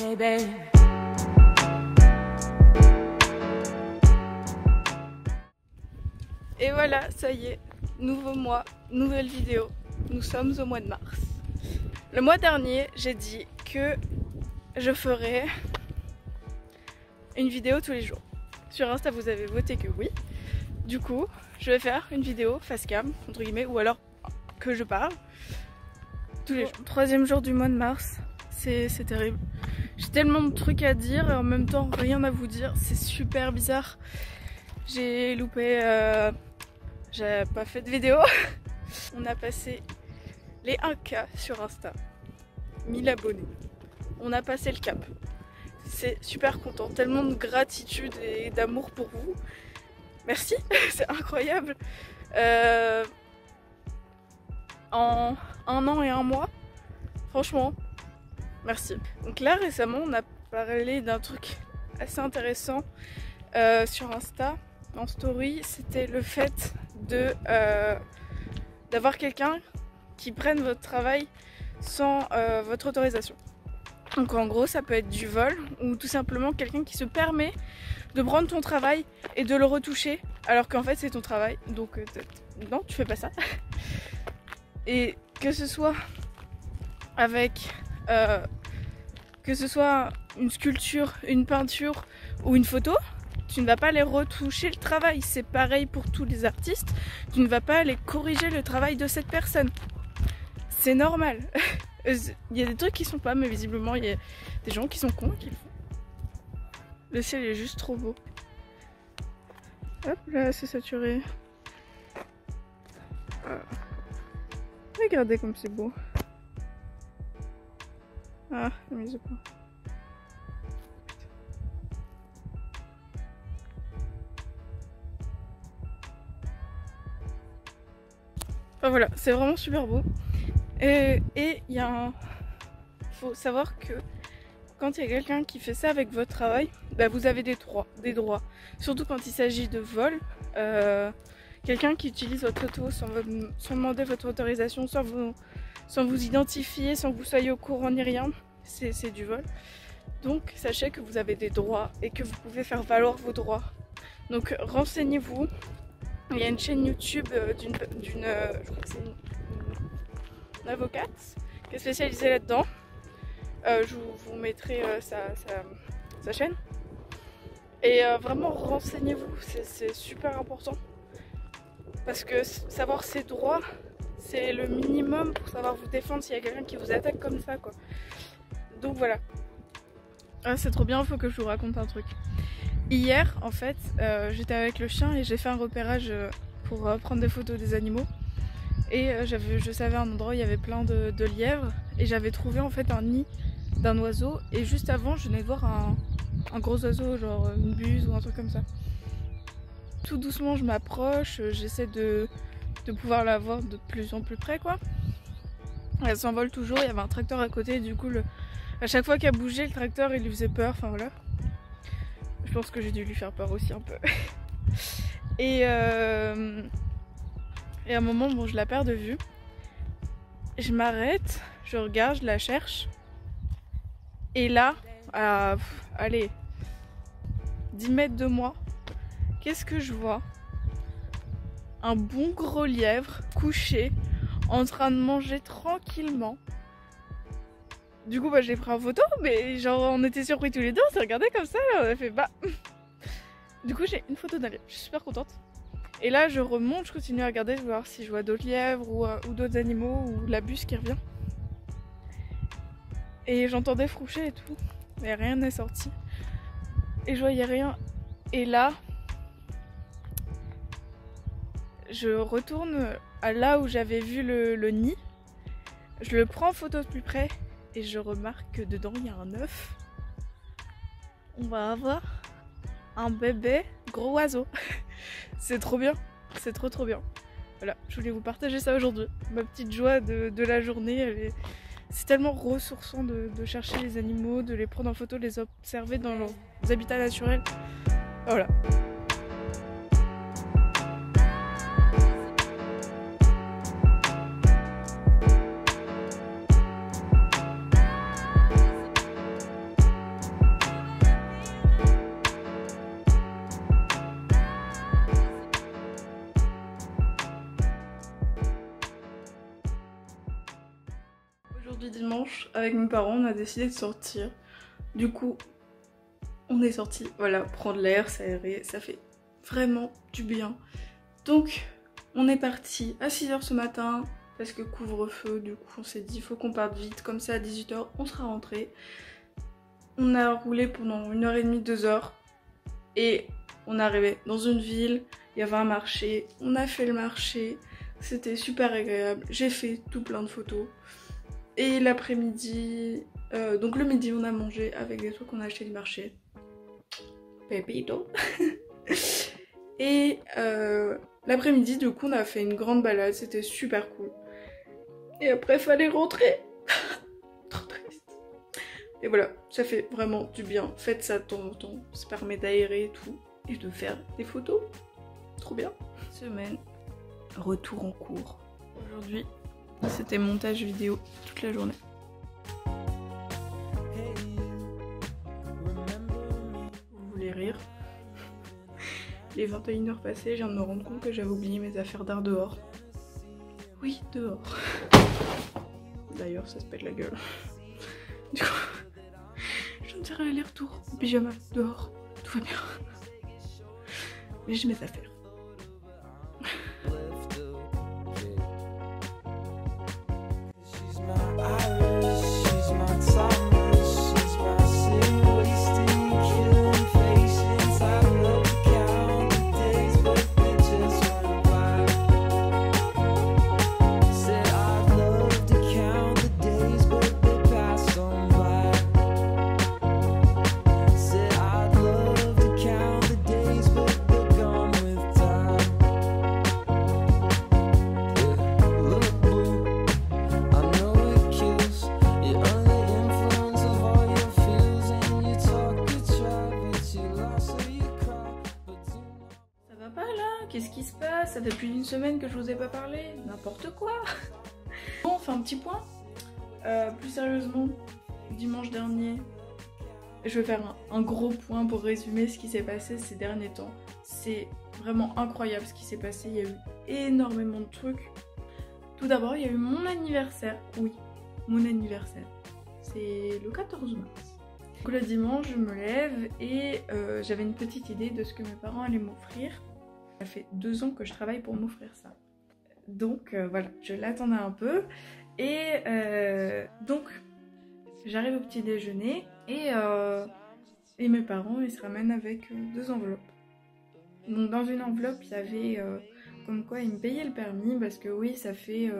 baby. Et voilà, ça y est, nouveau mois, nouvelle vidéo. Nous sommes au mois de mars. Le mois dernier, j'ai dit que je ferais une vidéo tous les jours. Sur Insta, vous avez voté que oui. Du coup, je vais faire une vidéo face cam, entre guillemets, ou alors que je parle tous les jours. Troisième jour du mois de mars, c'est terrible. J'ai tellement de trucs à dire et en même temps rien à vous dire. C'est super bizarre. J'ai loupé... j'ai pas fait de vidéo. On a passé les 1K sur Insta. 1000 abonnés. On a passé le cap. C'est super content. Tellement de gratitude et d'amour pour vous. Merci, c'est incroyable. En 1 an et 1 mois, franchement, merci. Donc là récemment on a parlé d'un truc assez intéressant sur Insta, en story, c'était le fait de d'avoir quelqu'un qui prenne votre travail sans votre autorisation. Donc en gros ça peut être du vol ou tout simplement quelqu'un qui se permet de prendre ton travail et de le retoucher alors qu'en fait c'est ton travail. Donc non, tu fais pas ça. Et que ce soit avec que ce soit une sculpture, une peinture ou une photo, tu ne vas pas aller retoucher le travail. C'est pareil pour tous les artistes, tu ne vas pas aller corriger le travail de cette personne. C'est normal. Il y a des trucs qui sont pas, mais visiblement il y a des gens qui sont cons qui le font. Le ciel est juste trop beau. Hop là, c'est saturé. Regardez comme c'est beau. Ah, la mise au point. Enfin voilà, c'est vraiment super beau. Et il y a un... faut savoir que quand il y a quelqu'un qui fait ça avec votre travail, bah vous avez des droits. Surtout quand il s'agit de vol. Quelqu'un qui utilise votre photo sans demander votre autorisation, sans vous identifier, sans que vous soyez au courant ni rien, c'est du vol. Donc sachez que vous avez des droits et que vous pouvez faire valoir vos droits. Donc renseignez-vous. Il y a une chaîne YouTube je crois que c'est une avocate qui est spécialisée là-dedans. Je vous mettrai sa chaîne. Et vraiment renseignez-vous, c'est super important. Parce que savoir ses droits, c'est le minimum pour savoir vous défendre s'il y a quelqu'un qui vous attaque comme ça, quoi. Donc voilà. Ah, c'est trop bien, il faut que je vous raconte un truc. Hier, en fait, j'étais avec le chien et j'ai fait un repérage pour prendre des photos des animaux. Et je savais un endroit où il y avait plein de lièvres. Et j'avais trouvé en fait un nid d'un oiseau. Et juste avant, je venais de voir un gros oiseau, genre une buse ou un truc comme ça. Tout doucement, je m'approche, j'essaie de pouvoir la voir de plus en plus près, quoi. Elle s'envole toujours, il y avait un tracteur à côté, et du coup, à chaque fois qu'elle bougeait, le tracteur, il lui faisait peur, enfin voilà. Je pense que j'ai dû lui faire peur aussi un peu. Et à un moment, bon, je la perds de vue. Je m'arrête, je regarde, je la cherche. Et là, allez, 10 mètres de moi, qu'est-ce que je vois? Un bon gros lièvre couché en train de manger tranquillement. Du coup, bah, j'ai pris en photo, mais genre on était surpris tous les deux, on s'est regardé comme ça, là, on a fait bah. Du coup, j'ai une photo d'un lièvre, je suis super contente. Et là, je remonte, je continue à regarder, je vais voir si je vois d'autres lièvres ou d'autres animaux ou la buse qui revient. Et j'entendais froucher et tout, mais rien n'est sorti. Et je voyais rien. Et là, je retourne à là où j'avais vu le nid. Je le prends en photo de plus près et je remarque que dedans il y a un œuf. On va avoir un bébé gros oiseau. C'est trop bien, c'est trop bien. Voilà, je voulais vous partager ça aujourd'hui. Ma petite joie de la journée. C'est tellement ressourçant de chercher les animaux, de les prendre en photo, de les observer dans leurs habitats naturels. Voilà. avec mes parents, on a décidé de sortir. Du coup, on est sorti, voilà, prendre l'air, s'aérer, ça fait vraiment du bien. Donc, on est parti à 6 h ce matin, parce que couvre-feu, du coup on s'est dit il faut qu'on parte vite, comme ça à 18 h on sera rentré. On a roulé pendant 1h30, 2 h, et on est arrivé dans une ville, il y avait un marché, on a fait le marché, c'était super agréable, j'ai fait tout plein de photos. Et l'après-midi, donc le midi on a mangé avec des trucs qu'on a acheté du marché. Pepito. Et l'après-midi du coup on a fait une grande balade, c'était super cool. Et après fallait rentrer. Trop triste. Et voilà, ça fait vraiment du bien. Faites ça de temps en temps, ça permet d'aérer et tout. Et de faire des photos. Trop bien. Semaine, retour en cours. Aujourd'hui, c'était montage vidéo toute la journée. Vous voulez rire? Les 21 h passées, je viens de me rendre compte que j'avais oublié mes affaires d'art dehors. Oui, dehors. D'ailleurs, ça se pète la gueule. Du coup, je viens de faire l'aller-retour en pyjama dehors. Tout va bien. Mais j'ai mes affaires. Qu'est-ce qui se passe? Ça fait plus d'une semaine que je vous ai pas parlé. N'importe quoi. Bon, on fait un petit point. Plus sérieusement, dimanche dernier, je vais faire un gros point pour résumer ce qui s'est passé ces derniers temps. C'est vraiment incroyable ce qui s'est passé. Il y a eu énormément de trucs. Tout d'abord, il y a eu mon anniversaire. Oui, mon anniversaire. C'est le 14 mars. Donc le dimanche, je me lève et j'avais une petite idée de ce que mes parents allaient m'offrir. Ça fait 2 ans que je travaille pour m'offrir ça. Donc voilà, je l'attendais un peu. Et donc, j'arrive au petit déjeuner et mes parents, ils se ramènent avec 2 enveloppes. Donc dans une enveloppe, il y avait comme quoi ils me payaient le permis parce que oui, ça fait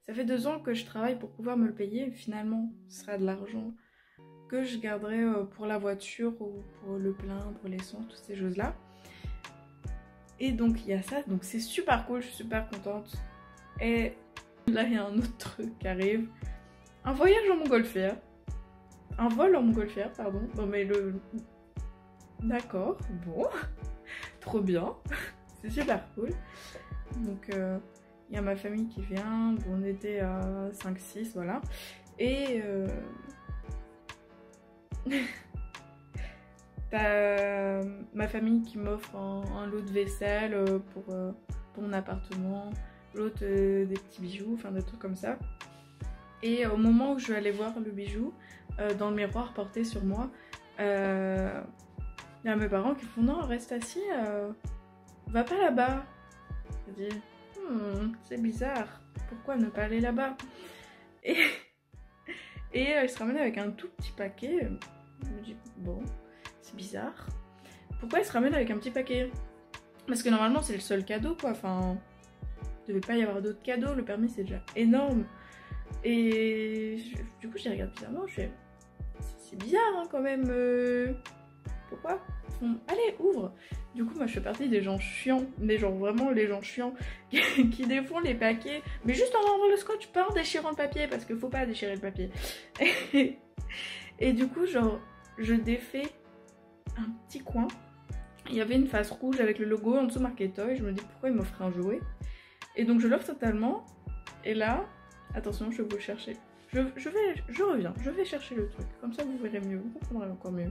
2 ans que je travaille pour pouvoir me le payer. Finalement, ce sera de l'argent que je garderai pour la voiture ou pour le plein, pour l'essence, toutes ces choses-là. Et donc il y a ça, donc c'est super cool, je suis super contente. Et là il y a un autre truc qui arrive. Un voyage en montgolfière. Un vol en montgolfière, pardon. Non mais le... D'accord, bon. Trop bien. C'est super cool. Donc il y a ma famille qui vient. Bon, on était à 5-6, voilà. Et... T'as ma famille qui m'offre un lot de vaisselle pour mon appartement, l'autre des petits bijoux, enfin des trucs comme ça. Et au moment où je vais aller voir le bijou, dans le miroir porté sur moi, il y a mes parents qui font non, reste assis, va pas là-bas. Je dis c'est bizarre, pourquoi ne pas aller là-bas? Et ils se ramènent avec un tout petit paquet. Je me dis bon. C'est bizarre. Pourquoi il se ramène avec un petit paquet? Parce que normalement c'est le seul cadeau quoi. Enfin, il devait pas y avoir d'autres cadeaux. Le permis c'est déjà énorme. Et du coup je les regarde bizarrement. Je fais c'est bizarre hein, quand même. Pourquoi? Ils font allez ouvre. Du coup moi je fais partie des gens chiants. Des gens vraiment les gens chiants qui défont les paquets. Mais juste en enlevant le scotch, pas en déchirant le papier. Parce qu'il faut pas déchirer le papier. Et du coup genre je défais un petit coin, il y avait une face rouge avec le logo en dessous marqué Toy. Je me dis pourquoi il m'offrait un jouet. Et donc je l'offre totalement. Et là, attention, je vais vous le chercher. Je reviens, je vais chercher le truc. Comme ça vous verrez mieux, vous comprendrez encore mieux.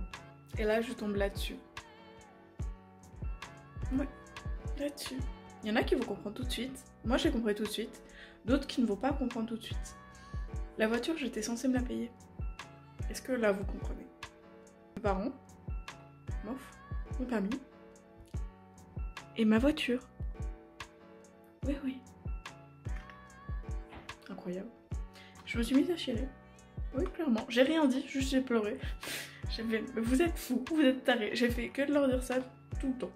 Et là je tombe là-dessus. Ouais, là-dessus. Il y en a qui vont comprendre tout de suite. Moi j'ai compris tout de suite. D'autres qui ne vont pas comprendre tout de suite. La voiture, j'étais censée me la payer. Est-ce que là, vous comprenez? Mes parents, mof, mon permis, et ma voiture. Oui, oui. Incroyable. Je me suis mise à chialer. Oui, clairement. J'ai rien dit, juste j'ai pleuré. J'ai fait, mais vous êtes fous, vous êtes tarés. J'ai fait que de leur dire ça tout le temps.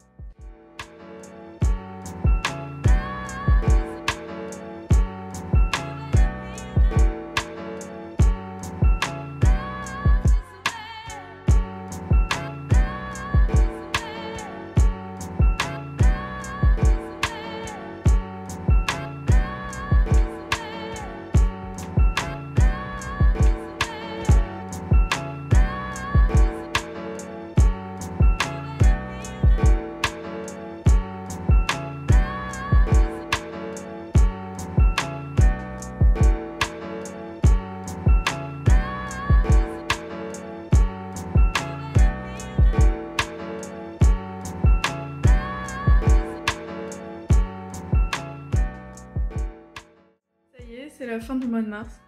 C'est la fin du mois de mars.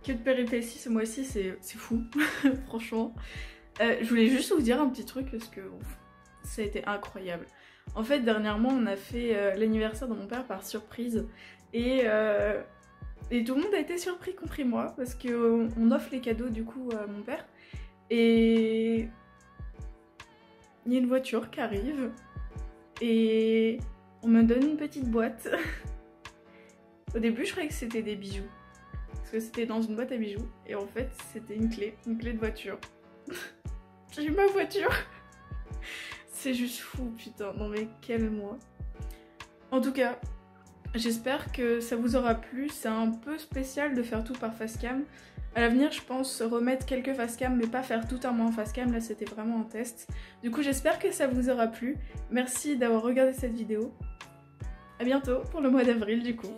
Que de péripéties ce mois-ci, c'est fou, franchement. Je voulais juste vous dire un petit truc parce que ça a été incroyable. En fait, dernièrement, on a fait l'anniversaire de mon père par surprise et tout le monde a été surpris, compris moi, parce qu'on offre les cadeaux du coup à mon père et il y a une voiture qui arrive et on me donne une petite boîte. Au début, je croyais que c'était des bijoux. Parce que c'était dans une boîte à bijoux. Et en fait, c'était une clé de voiture. J'ai eu ma voiture. C'est juste fou, putain. Non mais quel mois. En tout cas, j'espère que ça vous aura plu. C'est un peu spécial de faire tout par facecam. À l'avenir, je pense remettre quelques facecam, mais pas faire tout un mois en facecam. Là, c'était vraiment un test. Du coup, j'espère que ça vous aura plu. Merci d'avoir regardé cette vidéo. À bientôt pour le mois d'avril du coup.